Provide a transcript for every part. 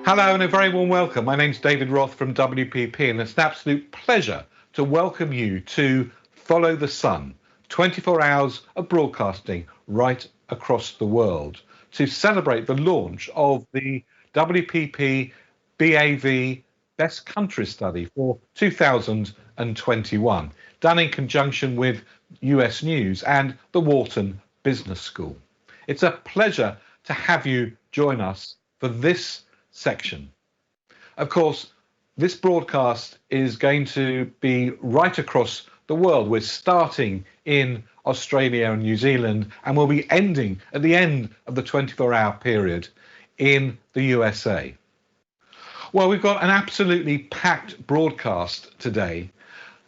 Hello and a very warm welcome. My name's David Roth from WPP, and it's an absolute pleasure to welcome you to Follow the Sun, 24 hours of broadcasting right across the world to celebrate the launch of the WPP BAV Best Country Study for 2021, done in conjunction with US News and the Wharton Business School. It's a pleasure to have you join us for this section. Of course, this broadcast is going to be right across the world. We're starting in Australia and New Zealand, and we'll be ending at the end of the 24-hour period in the USA. Well, we've got an absolutely packed broadcast today,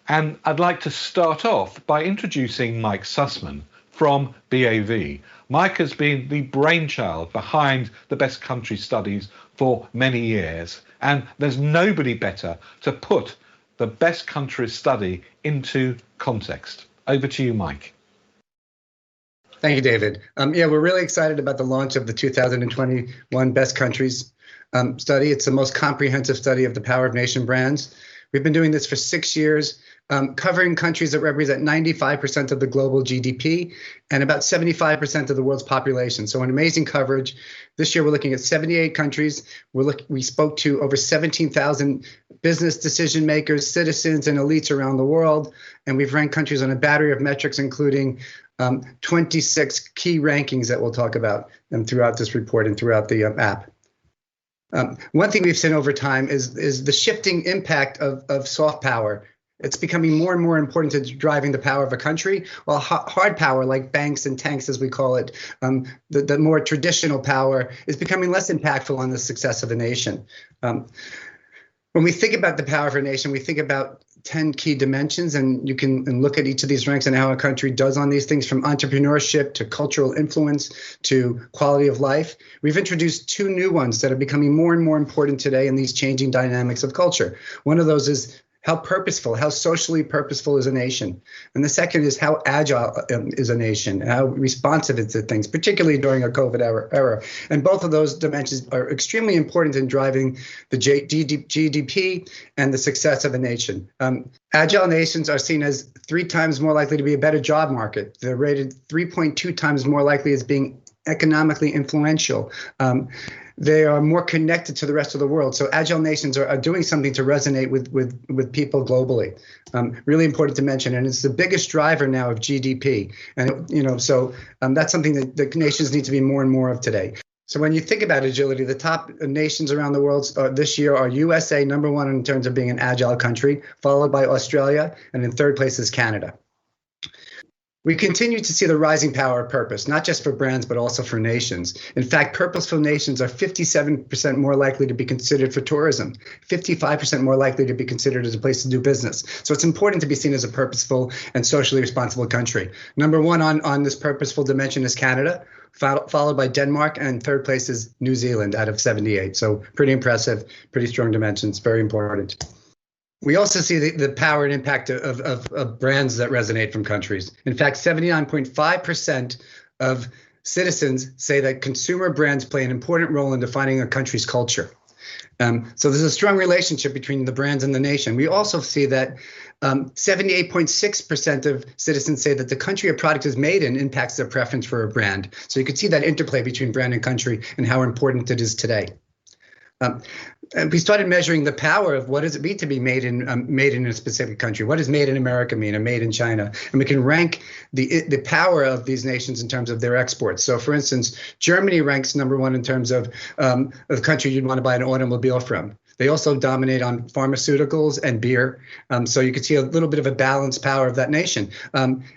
and I'd like to start off by introducing Mike Sussman from BAV. Mike has been the brainchild behind the Best Country Studies for many years, and there's nobody better to put the Best Country Study into context. Over to you, Mike. Thank you, David. We're really excited about the launch of the 2021 Best Countries study. It's the most comprehensive study of the Power of Nation brands. We've been doing this for 6 years, covering countries that represent 95% of the global GDP and about 75% of the world's population. So an amazing coverage. This year, we're looking at 78 countries. We spoke to over 17,000 business decision makers, citizens, and elites around the world. And we've ranked countries on a battery of metrics, including 26 key rankings that we'll talk about throughout this report and throughout the app. One thing we've seen over time is the shifting impact of soft power. It's becoming more and more important to driving the power of a country, while hard power, like banks and tanks, as we call it, the more traditional power, is becoming less impactful on the success of a nation. When we think about the power of a nation, we think about 10 key dimensions, and you can look at each of these ranks and how a country does on these things, from entrepreneurship to cultural influence to quality of life. We've introduced 2 new ones that are becoming more and more important today in these changing dynamics of culture. One of those is how socially purposeful is a nation. And the second is how agile is a nation, how responsive it is to things, particularly during a COVID era. And both of those dimensions are extremely important in driving the GDP and the success of a nation. Agile nations are seen as 3 times more likely to be a better job market. They're rated 3.2 times more likely as being economically influential. They are more connected to the rest of the world. So agile nations are doing something to resonate with people globally. Really important to mention, and it's the biggest driver now of GDP. And that's something that the nations need to be more and more of today. So when you think about agility, the top nations around the world this year are USA, number 1 in terms of being an agile country, followed by Australia, and in 3rd place is Canada. We continue to see the rising power of purpose, not just for brands, but also for nations. In fact, purposeful nations are 57% more likely to be considered for tourism, 55% more likely to be considered as a place to do business. So it's important to be seen as a purposeful and socially responsible country. Number 1 on this purposeful dimension is Canada, followed by Denmark, and 3rd place is New Zealand out of 78. So pretty impressive, pretty strong dimensions, very important. We also see the power and impact of brands that resonate from countries. In fact, 79.5% of citizens say that consumer brands play an important role in defining a country's culture. So there's a strong relationship between the brands and the nation. We also see that 78.6% of citizens say that the country a product is made in impacts their preference for a brand. So you can see that interplay between brand and country and how important it is today. And we started measuring the power of what does it mean to be made in a specific country. What does made in America mean, and made in China? And we can rank the power of these nations in terms of their exports. So, for instance, Germany ranks number 1 in terms of the country you'd want to buy an automobile from. They also dominate on pharmaceuticals and beer. So you can see a little bit of a balanced power of that nation.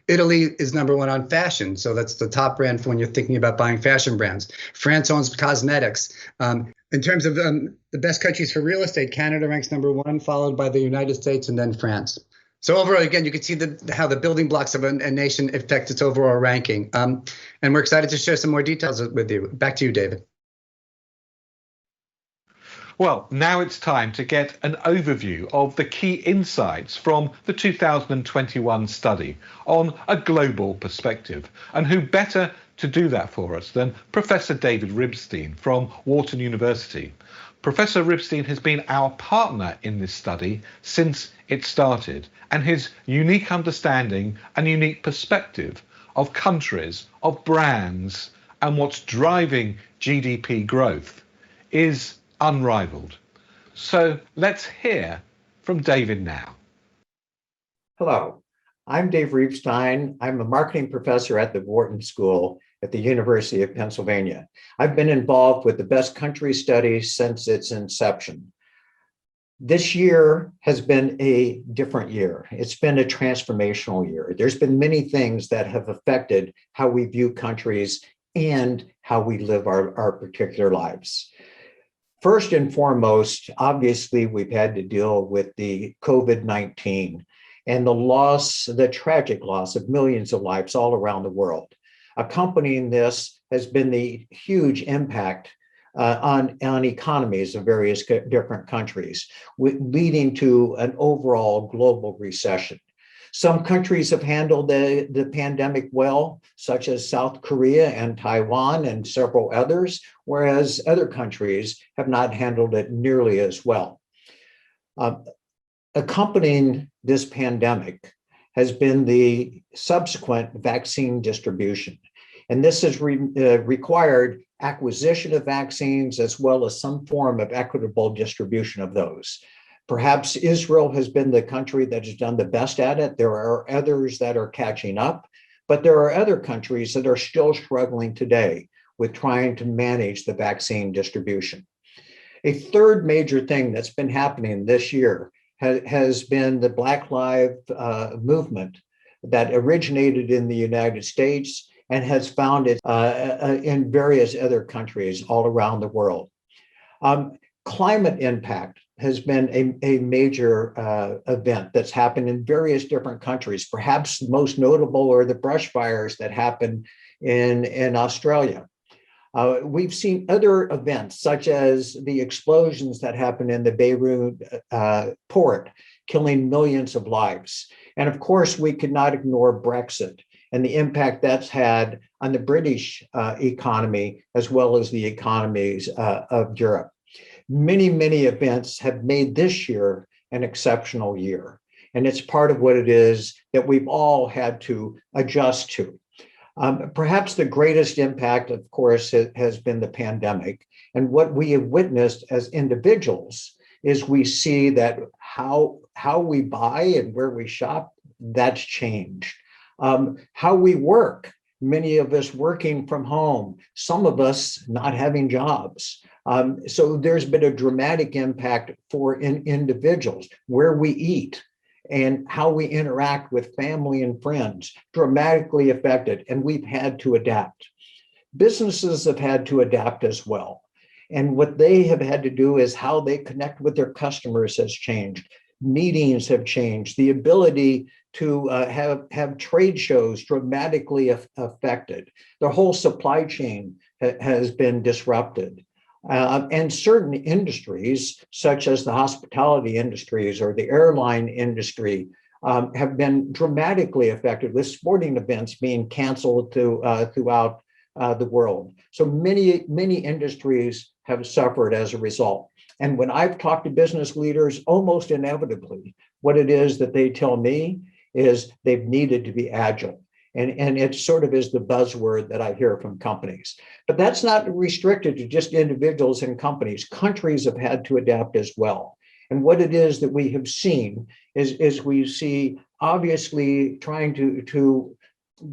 Italy is number 1 on fashion. So that's the top brand for when you're thinking about buying fashion brands. France owns cosmetics. In terms of the best countries for real estate, Canada ranks number 1, followed by the United States and then France. So overall, again, you can see how the building blocks of a nation affect its overall ranking. And we're excited to share some more details with you. Back to you, David. Well, now it's time to get an overview of the key insights from the 2021 study on a global perspective. And who better to do that for us than Professor David Ribstein from Wharton University. Professor Ribstein has been our partner in this study since it started, and his unique understanding and unique perspective of countries, of brands, and what's driving GDP growth is unrivaled. So let's hear from David now. Hello, I'm Dave Ribstein. I'm a marketing professor at the Wharton School at the University of Pennsylvania. I've been involved with the Best Country Study since its inception. This year has been a different year. It's been a transformational year. There's been many things that have affected how we view countries and how we live our particular lives. First and foremost, obviously, we've had to deal with the COVID-19 and the tragic loss of millions of lives all around the world. Accompanying this has been the huge impact on economies of various different countries, leading to an overall global recession. Some countries have handled the pandemic well, such as South Korea and Taiwan and several others, whereas other countries have not handled it nearly as well. Accompanying this pandemic has been the subsequent vaccine distribution. And this has required acquisition of vaccines as well as some form of equitable distribution of those. Perhaps Israel has been the country that has done the best at it. There are others that are catching up, but there are other countries that are still struggling today with trying to manage the vaccine distribution. A third major thing that's been happening this year has been the Black Lives movement that originated in the United States and has found it in various other countries all around the world. Climate impact has been a major event that's happened in various different countries. Perhaps the most notable are the brush fires that happened in Australia. We've seen other events, such as the explosions that happened in the Beirut port, killing millions of lives. And of course, we could not ignore Brexit and the impact that's had on the British economy, as well as the economies of Europe. Many, many events have made this year an exceptional year. And it's part of what it is that we've all had to adjust to. Perhaps the greatest impact, of course, has been the pandemic. And what we have witnessed as individuals is we see that how we buy and where we shop, that's changed. How we work, many of us working from home, some of us not having jobs. So there's been a dramatic impact for individuals, where we eat and how we interact with family and friends, dramatically affected, and we've had to adapt. Businesses have had to adapt as well. And what they have had to do is how they connect with their customers has changed. Meetings have changed. The ability to have trade shows dramatically affected. The whole supply chain has been disrupted. And certain industries, such as the hospitality industries or the airline industry, have been dramatically affected, with sporting events being canceled throughout the world. So many, many industries have suffered as a result. And when I've talked to business leaders, almost inevitably, what it is that they tell me is they've needed to be agile. And it sort of is the buzzword that I hear from companies. But that's not restricted to just individuals and companies. Countries have had to adapt as well. And what it is that we have seen is we see, obviously, trying to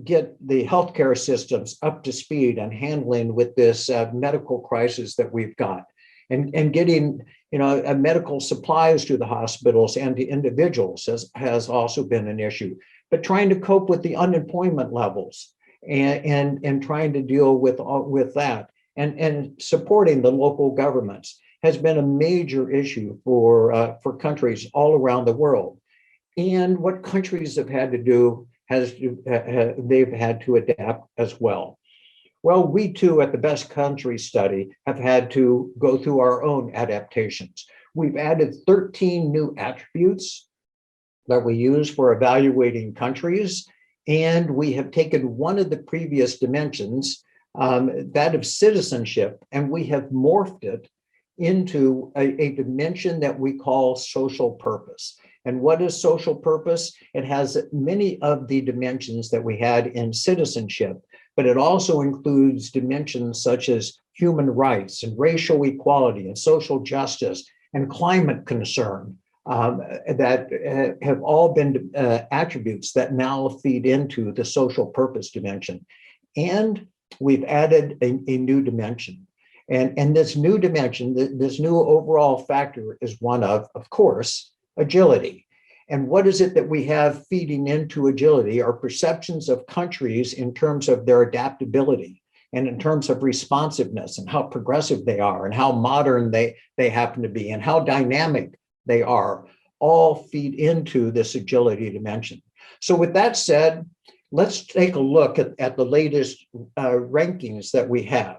get the healthcare systems up to speed and handling with this medical crisis that we've got. And getting medical supplies to the hospitals and to individuals has also been an issue. But trying to cope with the unemployment levels and trying to deal with that and supporting the local governments has been a major issue for countries all around the world. And what countries have had to do they've had to adapt as well. Well, we too at the Best Country Study have had to go through our own adaptations. We've added 13 new attributes that we use for evaluating countries, and we have taken one of the previous dimensions, that of citizenship, and we have morphed it into a dimension that we call social purpose. And what is social purpose? It has many of the dimensions that we had in citizenship, but it also includes dimensions such as human rights and racial equality and social justice and climate concern, that have all been attributes that now feed into the social purpose dimension. And we've added a new dimension. And this new dimension, this new overall factor is one of course, agility. And what is it that we have feeding into agility? Our perceptions of countries in terms of their adaptability and in terms of responsiveness and how progressive they are and how modern they happen to be and how dynamic they are, all feed into this agility dimension. So with that said, let's take a look at the latest rankings that we have.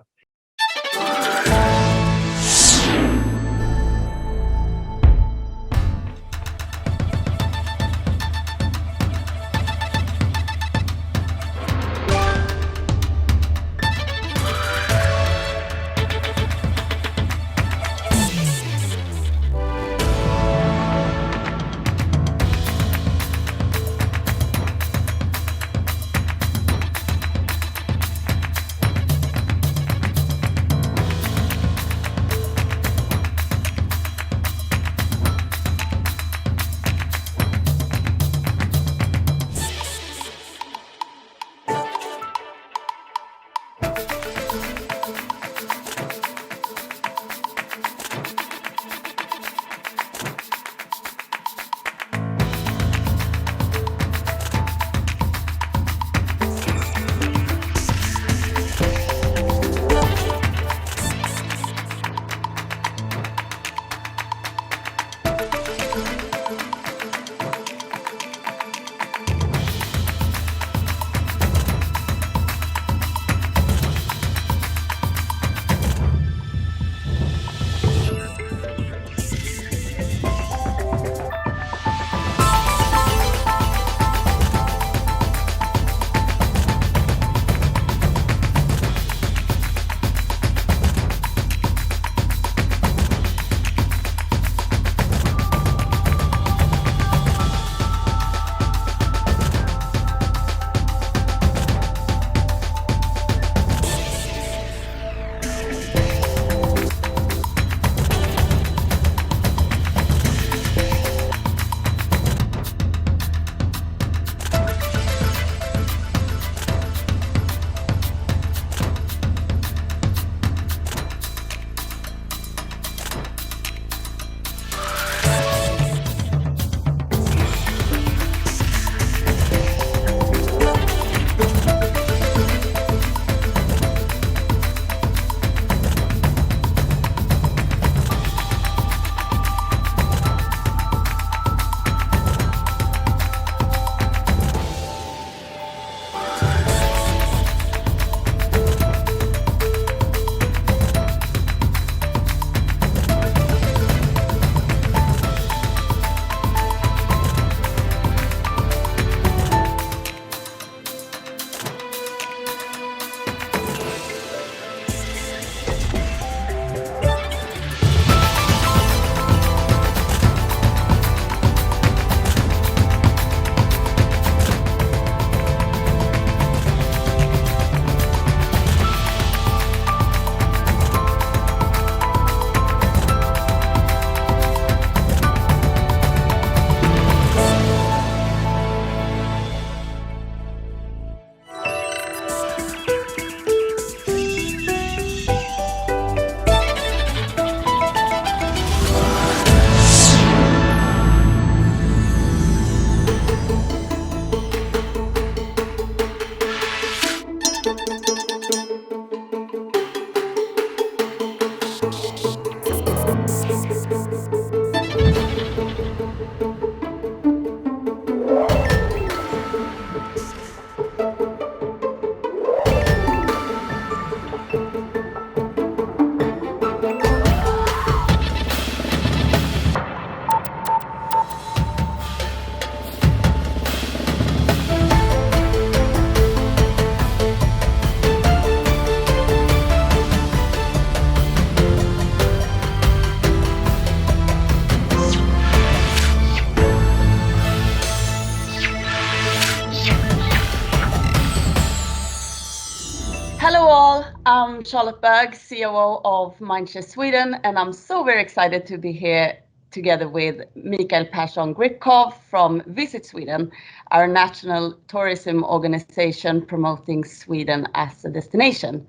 I'm Charlotte Berg, COO of Mindshare Sweden, and I'm so very excited to be here together with Mikael Persson Gripkov from Visit Sweden, our national tourism organization promoting Sweden as a destination.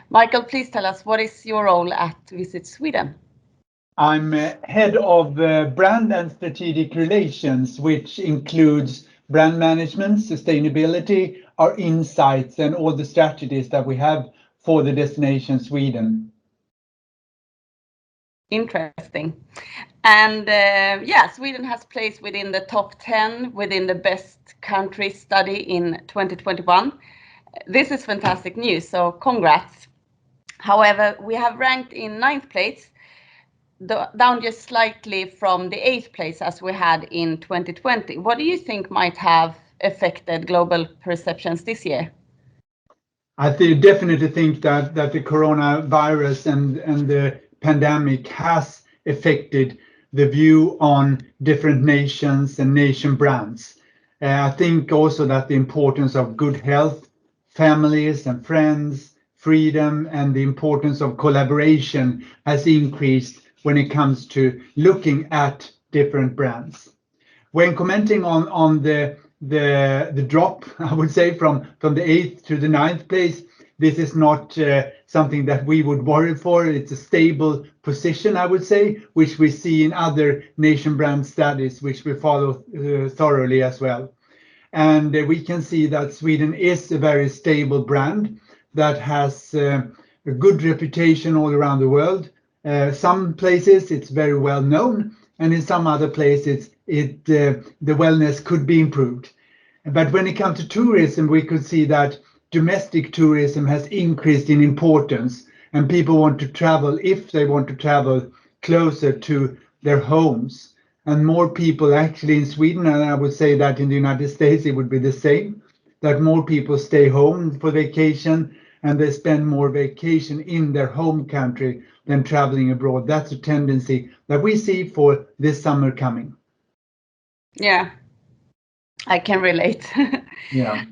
Michael, please tell us, what is your role at Visit Sweden? I'm head of brand and strategic relations, which includes brand management, sustainability, our insights, and all the strategies that we have for the destination Sweden. Interesting. And yeah, Sweden has placed within the top 10 within the best countries study in 2021. This is fantastic news, so congrats. However, we have ranked in 9th place, down just slightly from the 8th place as we had in 2020. What do you think might have affected global perceptions this year? I definitely think that the coronavirus and the pandemic has affected the view on different nations and nation brands. I think also that the importance of good health, families and friends, freedom, and the importance of collaboration has increased when it comes to looking at different brands. When commenting on the drop, I would say from the 8th to the 9th place, this is not something that we would worry for. It's a stable position, I would say, which we see in other nation brand studies, which we follow thoroughly as well. And we can see that Sweden is a very stable brand that has a good reputation all around the world. Some places it's very well known, and in some other places the wellness could be improved. But when it comes to tourism, we could see that domestic tourism has increased in importance, and people want to travel if they want to travel closer to their homes. And more people actually in Sweden, and I would say that in the United States it would be the same, that more people stay home for vacation and they spend more vacation in their home country than traveling abroad. That's a tendency that we see for this summer coming. Yeah, I can relate. Yeah.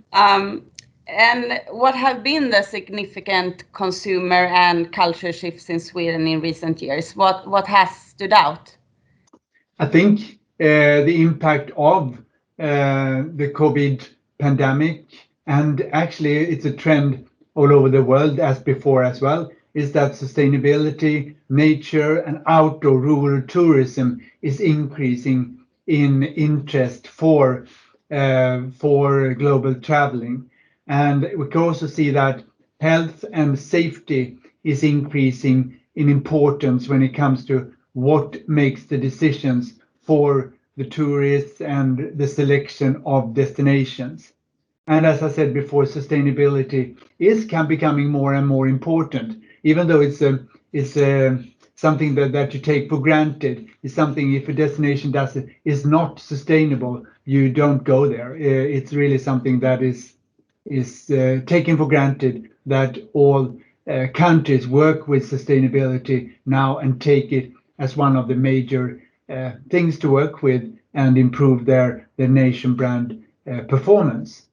And what have been the significant consumer and culture shifts in Sweden in recent years? What has stood out? I think the impact of the COVID pandemic, and actually it's a trend all over the world as before as well, is that sustainability, nature, and outdoor rural tourism is increasing in interest for global traveling. And we can also see that health and safety is increasing in importance when it comes to what makes the decisions for the tourists and the selection of destinations. And as I said before, sustainability is becoming more and more important, even though it's something that you take for granted. It's something, if a destination is not sustainable, you don't go there. It's really something that is taken for granted, that all countries work with sustainability now and take it as one of the major things to work with and improve their nation brand performance.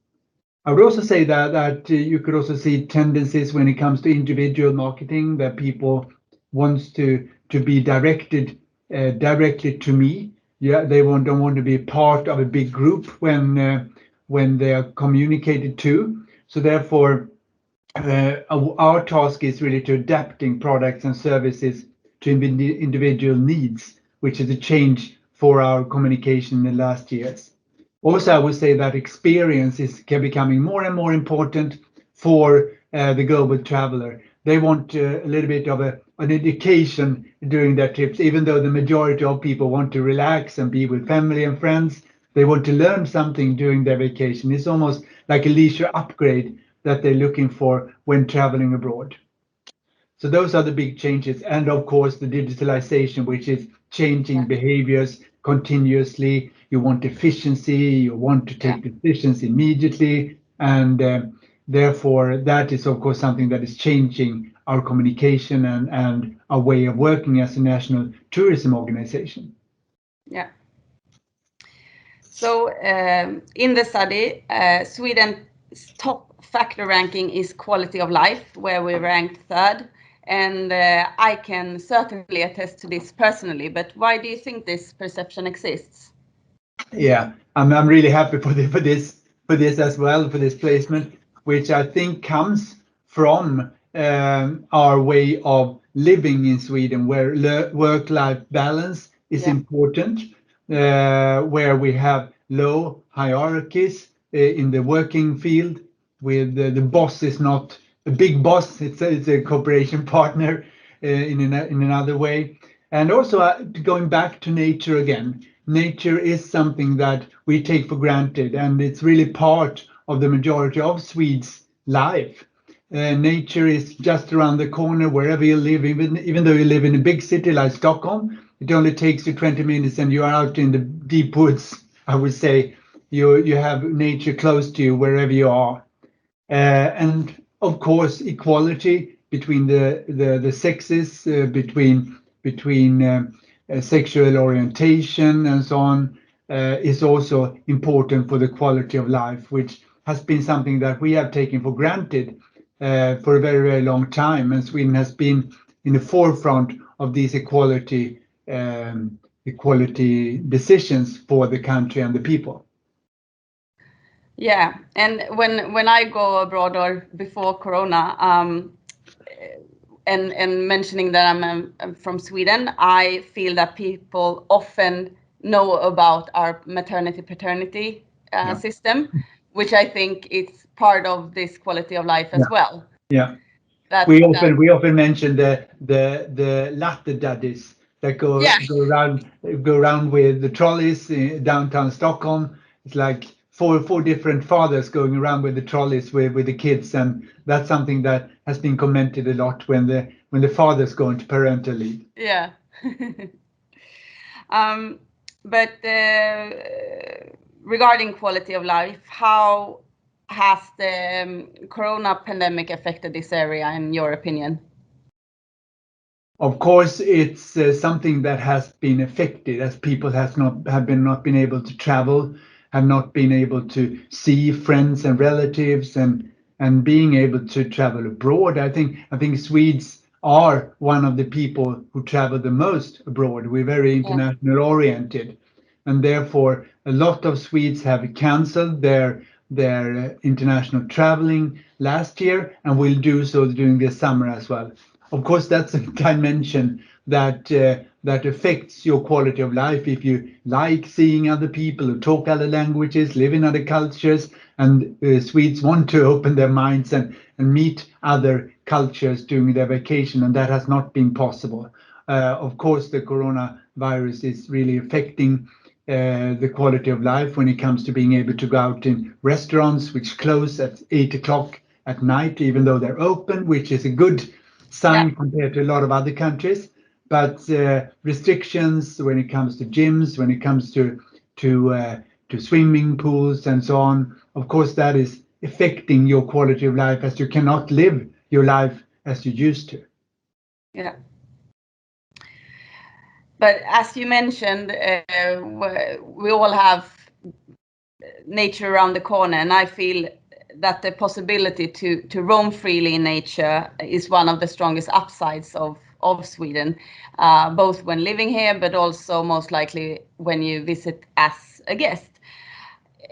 I would also say that you could also see tendencies when it comes to individual marketing, that people wants to be directed directly to me. Yeah, they don't want to be part of a big group when they are communicated to. So therefore, our task is really to adapting products and services to individual needs, which is a change for our communication in the last years. Also, I would say that experience is becoming more and more important for the global traveler. They want a little bit of an education during their trips, even though the majority of people want to relax and be with family and friends. They want to learn something during their vacation. It's almost like a leisure upgrade that they're looking for when traveling abroad. So those are the big changes. And of course, the digitalization, which is changing behaviors continuously. You want efficiency, you want to take decisions immediately. And therefore, that is, of course, something that is changing our communication and our way of working as a national tourism organization. Yeah. So in the study, Sweden's top factor ranking is quality of life, where we ranked third. And I can certainly attest to this personally, but why do you think this perception exists? Yeah, I'm really happy for this as well, for this placement, which I think comes from our way of living in Sweden, where work-life balance is important, where we have low hierarchies in the working field, with the boss is not a big boss, it's a cooperation partner in another way. And also going back to nature again, nature is something that we take for granted, and it's really part of the majority of Swedes' life. Nature is just around the corner wherever you live, even though you live in a big city like Stockholm. It only takes you 20 minutes and you're out in the deep woods. I would say you have nature close to you wherever you are. And of course, equality between the sexes, between sexual orientation and so on, is also important for the quality of life, which has been something that we have taken for granted for a very, very long time. And Sweden has been in the forefront of these equality decisions for the country and the people. Yeah, and when I go abroad or before Corona, and mentioning that I'm from Sweden, I feel that people often know about our maternity-paternity system, which I think is part of this quality of life as well. Yeah, we often mention the latte daddies that go around with the trolleys in downtown Stockholm. It's like four different fathers going around with the trolleys with the kids, and that's something that has been commented a lot when the fathers go into parental leave. Yeah. But regarding quality of life, how has the Corona pandemic affected this area, in your opinion? Of course, it's something that has been affected, as people have not been able to travel, have not been able to see friends and relatives, and being able to travel abroad. I think Swedes are one of the people who travel the most abroad. We're very international oriented, and therefore a lot of Swedes have cancelled their international traveling last year and will do so during the summer as well. Of course, that's a dimension that affects your quality of life if you like seeing other people who talk other languages, live in other cultures, and Swedes want to open their minds and meet other cultures during their vacation, and that has not been possible. Of course, the coronavirus is really affecting the quality of life when it comes to being able to go out in restaurants which close at 8 o'clock at night, even though they're open, which is a good sign compared to a lot of other countries. But restrictions when it comes to gyms, when it comes to swimming pools and so on, of course, that is affecting your quality of life, as you cannot live your life as you used to. Yeah. But as you mentioned, we all have nature around the corner, and I feel that the possibility to roam freely in nature is one of the strongest upsides of Sweden, both when living here, but also most likely when you visit as a guest.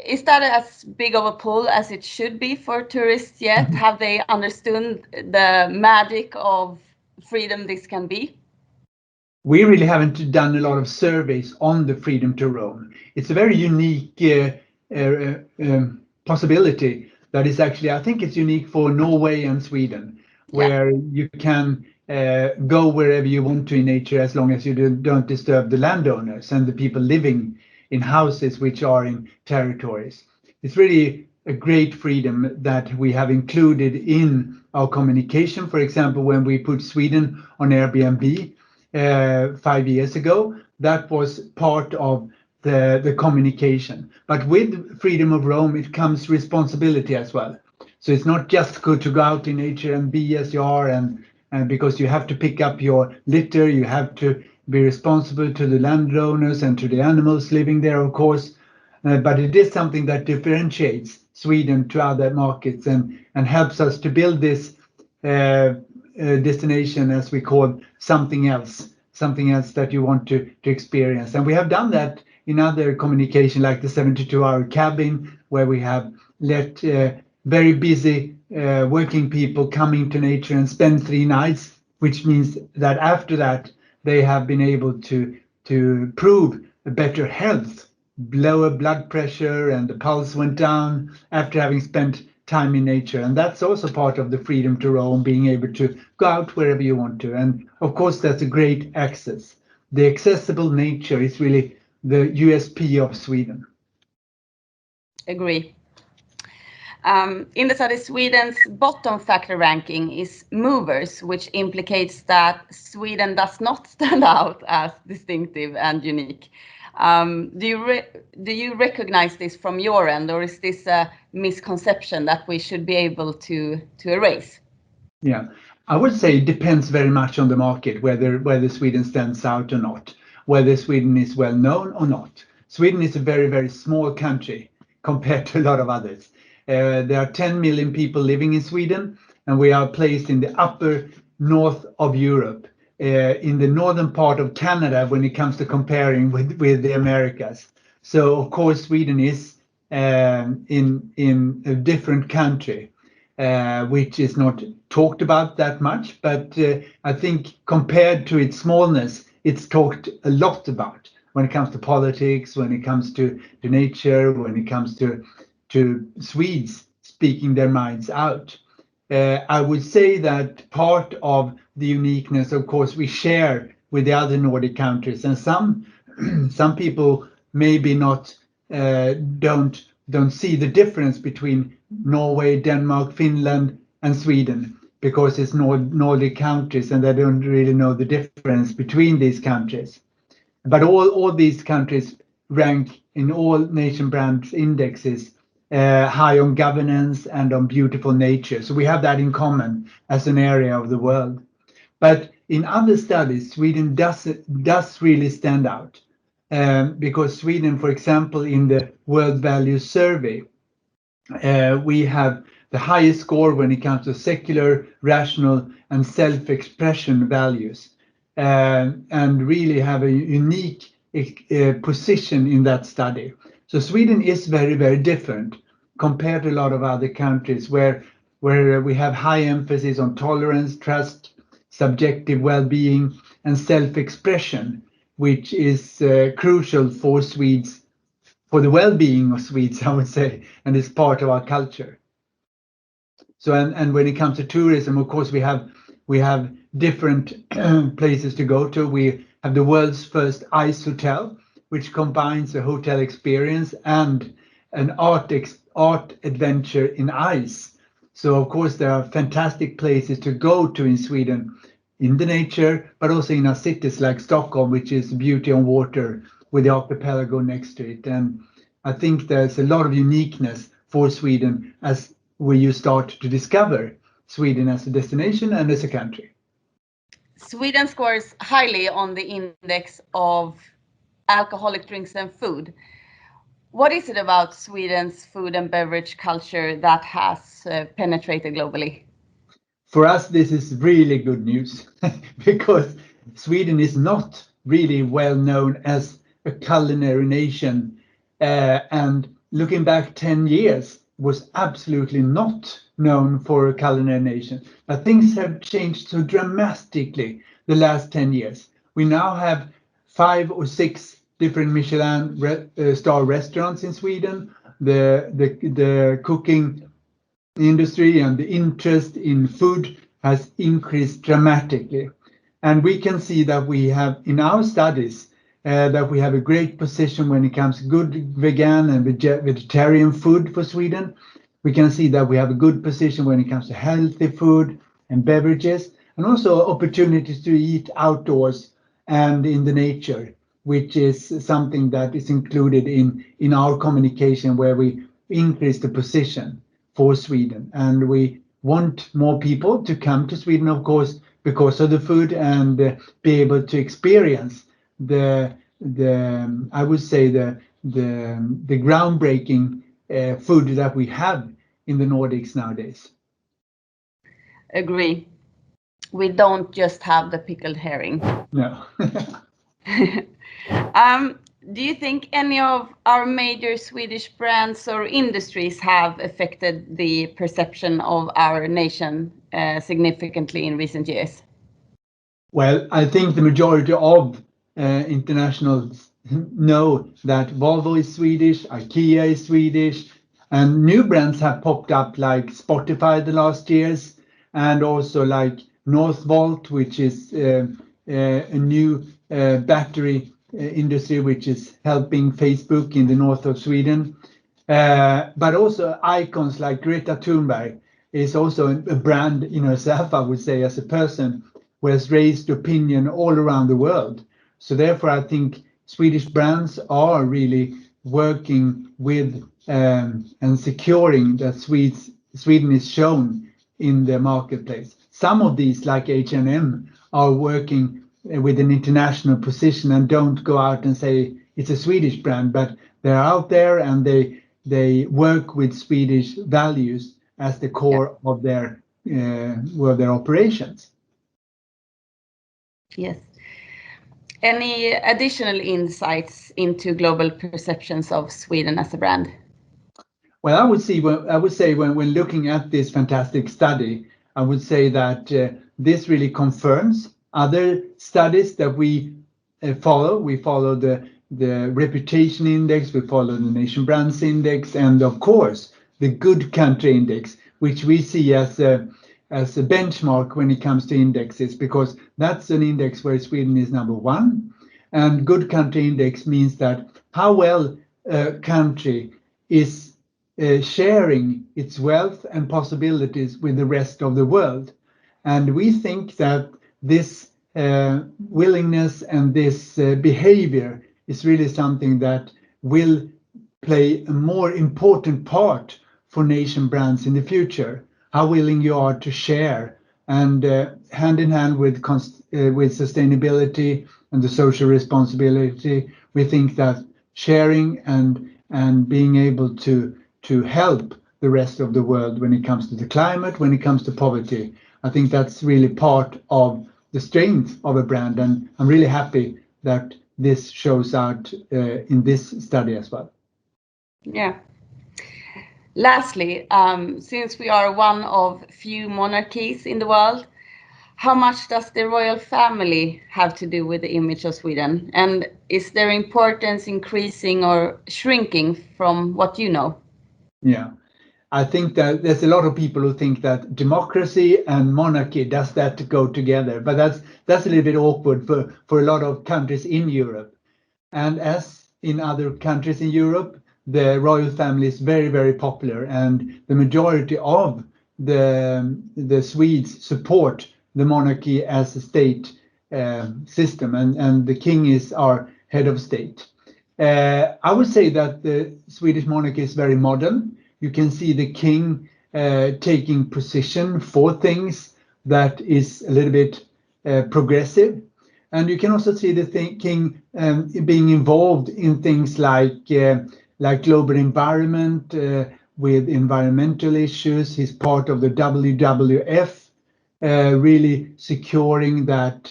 Is that as big of a pull as it should be for tourists yet? Have they understood the magic of freedom this can be? We really haven't done a lot of surveys on the freedom to roam. It's a very unique possibility that is actually, I think it's unique for Norway and Sweden, where you can go wherever you want to in nature as long as you don't disturb the landowners and the people living in houses which are in territories. It's really a great freedom that we have included in our communication. For example, when we put Sweden on Airbnb 5 years ago, that was part of the communication. But with freedom of roam, it comes responsibility as well. So it's not just good to go out in nature and be as you are, and because you have to pick up your litter, you have to be responsible to the landowners and to the animals living there, of course. But it is something that differentiates Sweden to other markets and helps us to build this destination, as we call something else that you want to experience. And we have done that in other communication, like the 72-hour cabin, where we have let very busy working people come into nature and spend 3 nights, which means that after that they have been able to prove a better health, lower blood pressure, and the pulse went down after having spent time in nature. And that's also part of the freedom to roam, being able to go out wherever you want to. And of course, that's a great access. The accessible nature is really the USP of Sweden. Agree. In the study, Sweden's bottom factor ranking is movers, which implicates that Sweden does not stand out as distinctive and unique. Do you recognize this from your end, or is this a misconception that we should be able to erase? Yeah, I would say it depends very much on the market, whether Sweden stands out or not, whether Sweden is well known or not. Sweden is a very, very small country compared to a lot of others. There are 10 million people living in Sweden, and we are placed in the upper north of Europe, in the northern part of Canada when it comes to comparing with the Americas. So of course Sweden is in a different country, which is not talked about that much, but I think compared to its smallness, it's talked a lot about when it comes to politics, when it comes to nature, when it comes to Swedes speaking their minds out. I would say that part of the uniqueness, of course, we share with the other Nordic countries, and some people maybe not don't see the difference between Norway, Denmark, Finland, and Sweden, because it's Nordic countries, and they don't really know the difference between these countries. But all these countries rank in all nation brands indexes high on governance and on beautiful nature. So we have that in common as an area of the world. But in other studies, Sweden does really stand out, because Sweden, for example, in the World Values Survey, we have the highest score when it comes to secular, rational, and self-expression values, and really have a unique position in that study. So Sweden is very, very different compared to a lot of other countries where we have high emphasis on tolerance, trust, subjective well-being, and self-expression, which is crucial for Swedes, for the well-being of Swedes, I would say, and is part of our culture. So, and when it comes to tourism, of course, we have different places to go to. We have the world's first ice hotel, which combines a hotel experience and an art adventure in ice. So of course there are fantastic places to go to in Sweden, in the nature, but also in our cities like Stockholm, which is beauty on water with the archipelago next to it. And I think there's a lot of uniqueness for Sweden as you start to discover Sweden as a destination and as a country. Sweden scores highly on the index of alcoholic drinks and food. What is it about Sweden's food and beverage culture that has penetrated globally? For us, this is really good news because Sweden is not really well known as a culinary nation. And looking back 10 years was absolutely not known for a culinary nation. But things have changed so dramatically the last 10 years. We now have 5 or 6 different Michelin star restaurants in Sweden. The cooking industry and the interest in food has increased dramatically. And we can see that we have in our studies that we have a great position when it comes to good vegan and vegetarian food for Sweden. We can see that we have a good position when it comes to healthy food and beverages, and also opportunities to eat outdoors and in the nature, which is something that is included in our communication, where we increase the position for Sweden. And we want more people to come to Sweden, of course, because of the food, and be able to experience the I would say the groundbreaking food that we have in the Nordics nowadays. Agree. We don't just have the pickled herring. No. Do you think any of our major Swedish brands or industries have affected the perception of our nation significantly in recent years? Well, I think the majority of internationals know that Volvo is Swedish, IKEA is Swedish, and new brands have popped up like Spotify the last years, and also like Northvolt, which is a new battery industry which is helping Facebook in the north of Sweden. But also icons like Greta Thunberg is also a brand in herself, I would say, as a person who has raised opinion all around the world. So therefore, I think Swedish brands are really working with and securing that Sweden is shown in the marketplace. Some of these, like H&M, are working with an international position and don't go out and say it's a Swedish brand, but they're out there and they work with Swedish values as the core of their operations. Yes. Any additional insights into global perceptions of Sweden as a brand? Well, I would say when looking at this fantastic study, I would say that this really confirms other studies that we follow. We follow the reputation index, we follow the nation brands index, and of course the good country index, which we see as a benchmark when it comes to indexes, because that's an index where Sweden is number one. And good country index means that how well a country is sharing its wealth and possibilities with the rest of the world. And we think that this willingness and this behavior is really something that will play a more important part for nation brands in the future. How willing you are to share, and hand in hand with sustainability and the social responsibility, we think that sharing and being able to help the rest of the world when it comes to the climate, when it comes to poverty, I think that's really part of the strength of a brand, and I'm really happy that this shows out in this study as well. Yeah. Lastly, since we are one of few monarchies in the world, how much does the royal family have to do with the image of Sweden? And is their importance increasing or shrinking from what you know? Yeah, I think that there's a lot of people who think that democracy and monarchy does that go together, but that's a little bit awkward for a lot of countries in Europe. And as in other countries in Europe, the royal family is very, very popular, and the majority of the Swedes support the monarchy as a state system, and the king is our head of state. I would say that the Swedish monarchy is very modern. You can see the king taking position for things that is a little bit progressive. And you can also see the king being involved in things like global environment, with environmental issues. He's part of the WWF, really securing that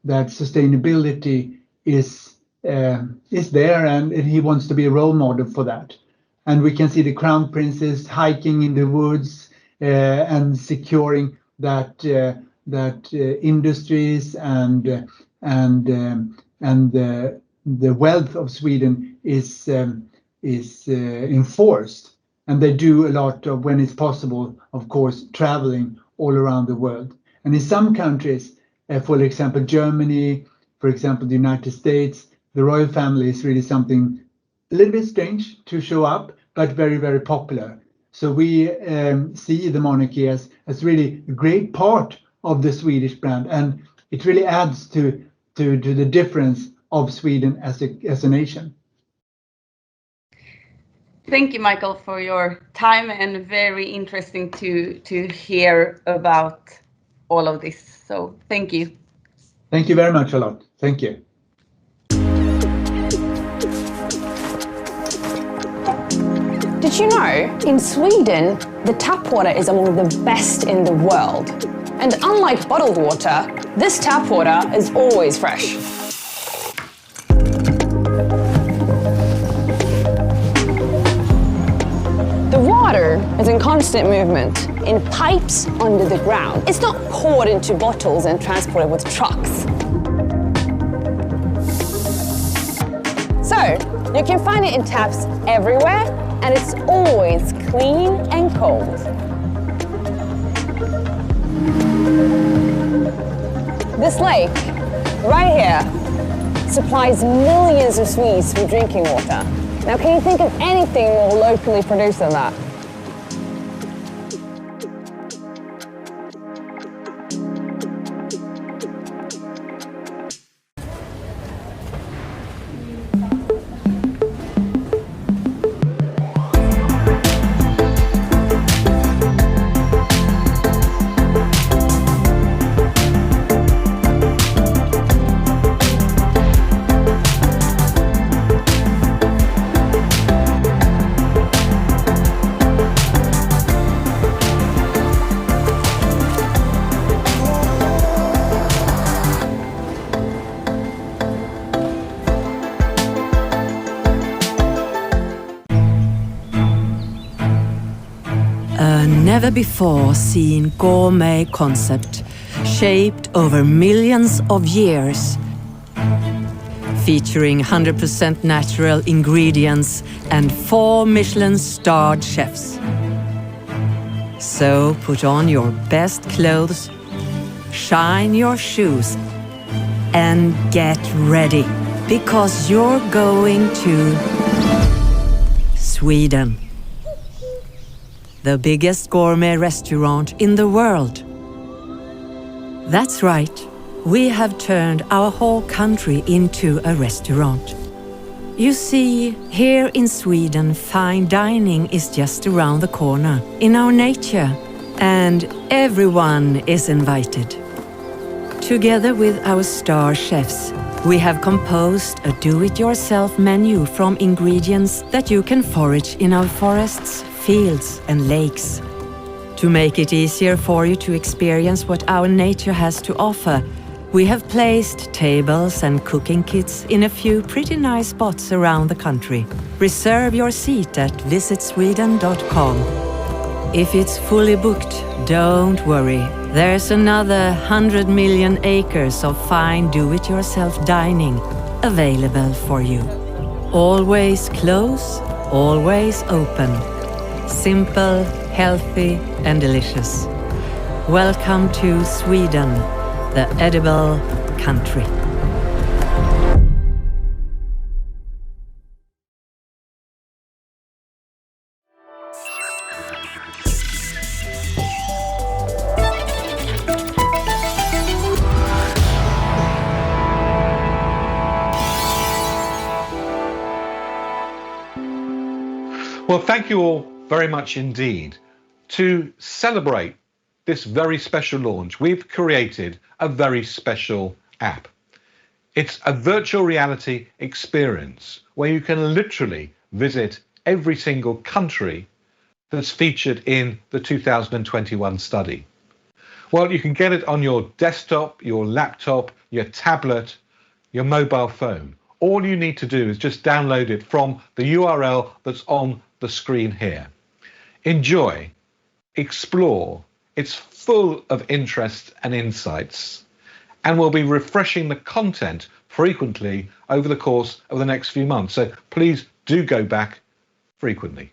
sustainability is there, and he wants to be a role model for that. And we can see the crown princess hiking in the woods and securing that industries and the wealth of Sweden is enforced. And they do a lot of, when it's possible, of course, traveling all around the world. And in some countries, for example, Germany, for example, the United States, the royal family is really something a little bit strange to show up, but very, very popular. So we see the monarchy as really a great part of the Swedish brand, and it really adds to the difference of Sweden as a nation. Thank you, Michael, for your time, and very interesting to hear about all of this. So thank you. Thank you very much, Charlotte. Thank you. Did you know, in Sweden, the tap water is among the best in the world? And unlike bottled water, this tap water is always fresh. The water is in constant movement, in pipes under the ground. It's not poured into bottles and transported with trucks. So, you can find it in taps everywhere, and it's always clean and cold. This lake, right here, supplies millions of Swedes with drinking water. Now, can you think of anything more locally produced than that? A never-before-seen gourmet concept shaped over millions of years, featuring 100% natural ingredients and 4 Michelin-starred chefs. So put on your best clothes, shine your shoes, and get ready, because you're going to Sweden. The biggest gourmet restaurant in the world. That's right, we have turned our whole country into a restaurant. You see, here in Sweden, fine dining is just around the corner, in our nature, and everyone is invited. Together with our star chefs, we have composed a do-it-yourself menu from ingredients that you can forage in our forests, fields and lakes. To make it easier for you to experience what our nature has to offer, we have placed tables and cooking kits in a few pretty nice spots around the country. Reserve your seat at visitsweden.com. If it's fully booked, don't worry. There's another 100 million acres of fine do-it-yourself dining available for you. Always close, always open. Simple, healthy, and delicious. Welcome to Sweden, the edible country. Well, thank you all very much indeed. To celebrate this very special launch, we've created a very special app. It's a virtual reality experience where you can literally visit every single country that's featured in the 2021 study. Well, you can get it on your desktop, your laptop, your tablet, your mobile phone. All you need to do is just download it from the URL that's on the screen here. Enjoy, explore, it's full of interest and insights, and we'll be refreshing the content frequently over the course of the next few months. So please do go back frequently.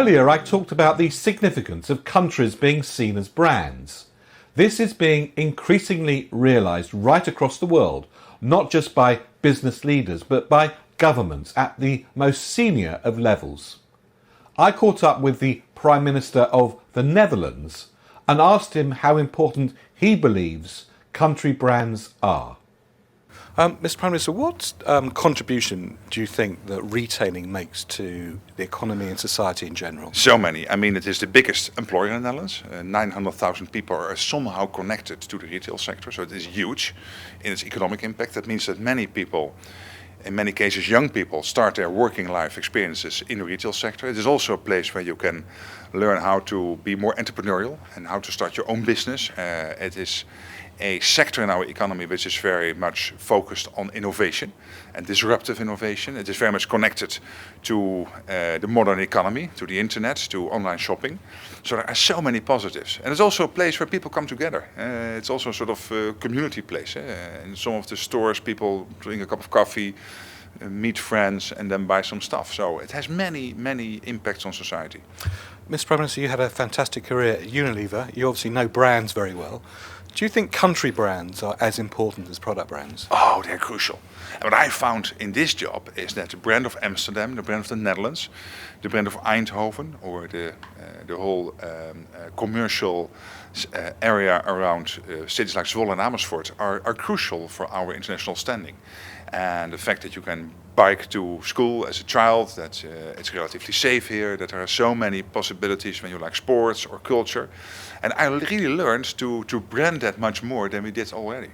Earlier, I talked about the significance of countries being seen as brands. This is being increasingly realised right across the world, not just by business leaders, but by governments at the most senior of levels. I caught up with the Prime Minister of the Netherlands and asked him how important he believes country brands are. Mr. Prime Minister, what contribution do you think that retailing makes to the economy and society in general? So many. I mean, it is the biggest employer in the Netherlands. 900,000 people are somehow connected to the retail sector, so it is huge in its economic impact. That means that many people, in many cases young people, start their working life experiences in the retail sector. It is also a place where you can learn how to be more entrepreneurial and how to start your own business. It is a sector in our economy which is very much focused on innovation and disruptive innovation. It is very much connected to the modern economy, to the internet, to online shopping. So there are so many positives. And it's also a place where people come together. It's also a sort of community place. In some of the stores, people drink a cup of coffee, meet friends, and then buy some stuff. So it has many, many impacts on society. Mr. Prime Minister, you had a fantastic career at Unilever. You obviously know brands very well. Do you think country brands are as important as product brands? Oh, they're crucial. And what I found in this job is that the brand of Amsterdam, the brand of the Netherlands, the brand of Eindhoven, or the whole commercial area around cities like Zwolle and Amersfoort are crucial for our international standing. And the fact that you can bike to school as a child, that it's relatively safe here, that there are so many possibilities when you like sports or culture. And I really learned to brand that much more than we did already.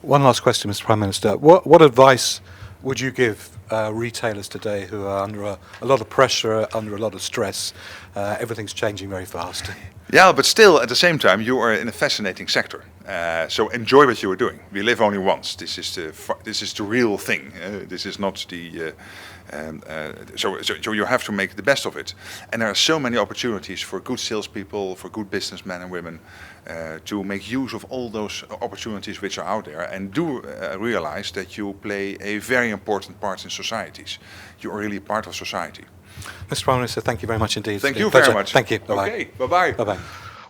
One last question, Mr. Prime Minister. What advice would you give retailers today who are under a lot of pressure, under a lot of stress? Everything's changing very fast. Yeah, but still, at the same time, you are in a fascinating sector. So enjoy what you are doing. We live only once. This is the real thing. This is not the. So you have to make the best of it. And there are so many opportunities for good salespeople, for good businessmen and women, to make use of all those opportunities which are out there, and do realize that you play a very important part in societies. You are really part of society. Mr. Prime Minister, thank you very much indeed. Thank you very much. Thank you. Bye-bye. Okay, bye-bye. Bye-bye.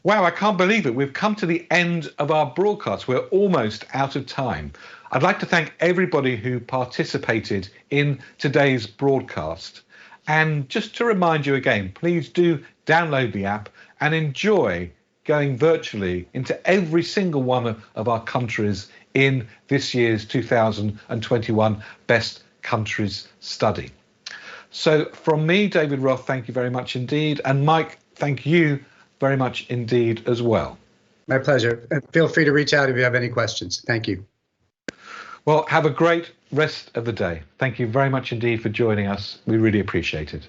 Wow, I can't believe it. We've come to the end of our broadcast. We're almost out of time. I'd like to thank everybody who participated in today's broadcast. And just to remind you again, please do download the app and enjoy going virtually into every single one of our countries in this year's 2021 Best Countries Study. So from me, David Roth, thank you very much indeed. And Mike, thank you very much indeed as well. My pleasure. And feel free to reach out if you have any questions. Thank you. Well, have a great rest of the day. Thank you very much indeed for joining us. We really appreciate it.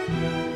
you.